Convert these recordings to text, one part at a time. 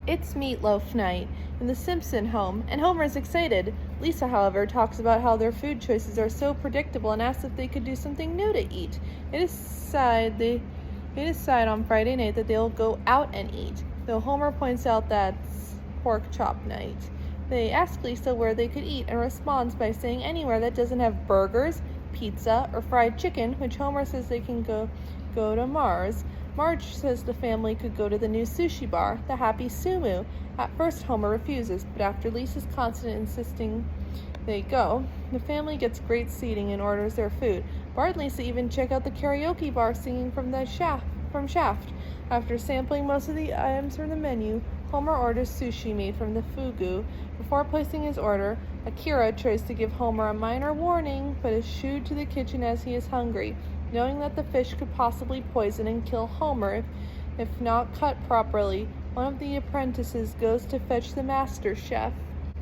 It's meatloaf night in the Simpson home, and Homer is excited. Lisa, however, talks about how their food choices are so predictable and asks if they could do something new to eat. They decide on Friday night that they'll go out and eat, though Homer points out that's pork chop night. They ask Lisa where they could eat and responds by saying anywhere that doesn't have burgers, pizza, or fried chicken, which Homer says they can go to Mars. Marge says the family could go to the new sushi bar, the Happy Sumu. At first, Homer refuses, but after Lisa's constant insisting they go, the family gets great seating and orders their food. Bart and Lisa even check out the karaoke bar singing from Shaft. After sampling most of the items from the menu, Homer orders sushi made from the fugu. Before placing his order, Akira tries to give Homer a minor warning, but is shooed to the kitchen as he is hungry, knowing that the fish could possibly poison and kill Homer if not cut properly. One of the apprentices goes to fetch the master chef.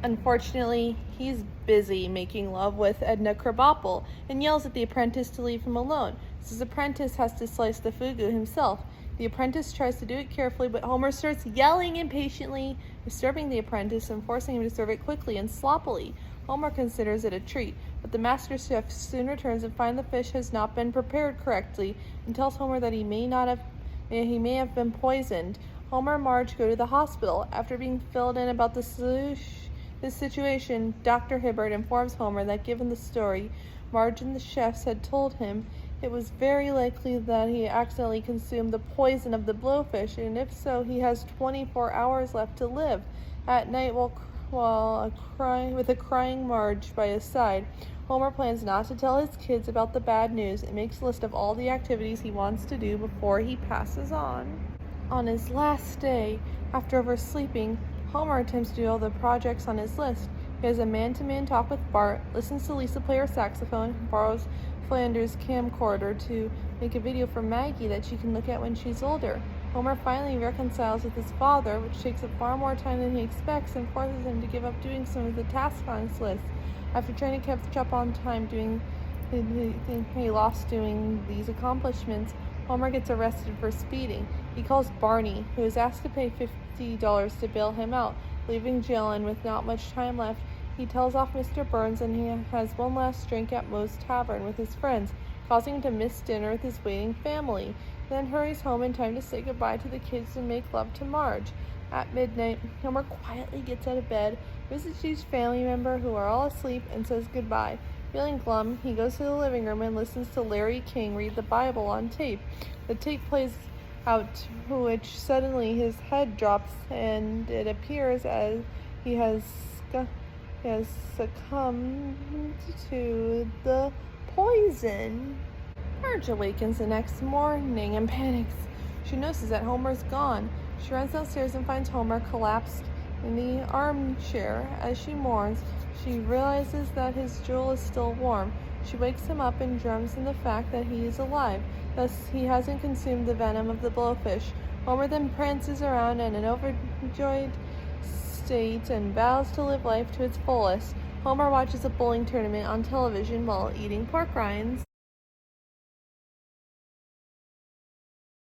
Unfortunately, he's busy making love with Edna Krabappel and yells at the apprentice to leave him alone, so his apprentice has to slice the fugu himself. The apprentice tries to do it carefully, but Homer starts yelling impatiently, disturbing the apprentice and forcing him to serve it quickly and sloppily. Homer considers it a treat, but the master chef soon returns and finds the fish has not been prepared correctly and tells Homer that he may have been poisoned. Homer and Marge go to the hospital. After being filled in about this situation, Dr. Hibbert informs Homer that given the story Marge and the chefs had told him, it was very likely that he accidentally consumed the poison of the blowfish, and if so, he has 24 hours left to live. At night, with a crying Marge by his side, Homer plans not to tell his kids about the bad news and makes a list of all the activities he wants to do before he passes on. On his last day, after oversleeping, Homer attempts to do all the projects on his list. He has a man-to-man talk with Bart, listens to Lisa play her saxophone, borrows Flanders' camcorder to make a video for Maggie that she can look at when she's older. Homer finally reconciles with his father, which takes up far more time than he expects and forces him to give up doing some of the tasks on his list. After trying to catch up on time he lost doing these accomplishments, Homer gets arrested for speeding. He calls Barney, who is asked to pay $50 to bail him out. Leaving jail and with not much time left, he tells off Mr. Burns and he has one last drink at Moe's Tavern with his friends, causing him to miss dinner with his waiting family. He then hurries home in time to say goodbye to the kids and make love to Marge. At midnight, Homer quietly gets out of bed, visits each family member who are all asleep, and says goodbye. Feeling glum, he goes to the living room and listens to Larry King read the Bible on tape. The tape plays out, to which suddenly his head drops and it appears as he has succumbed to the poison. Marge awakens the next morning and panics. She notices that Homer's gone. She runs downstairs and finds Homer collapsed in the armchair. As she mourns, she realizes that his jewel is still warm. She wakes him up and drums in the fact that he is alive, thus he hasn't consumed the venom of the blowfish. Homer then prances around in an overjoyed state and vows to live life to its fullest. Homer watches a bowling tournament on television while eating pork rinds.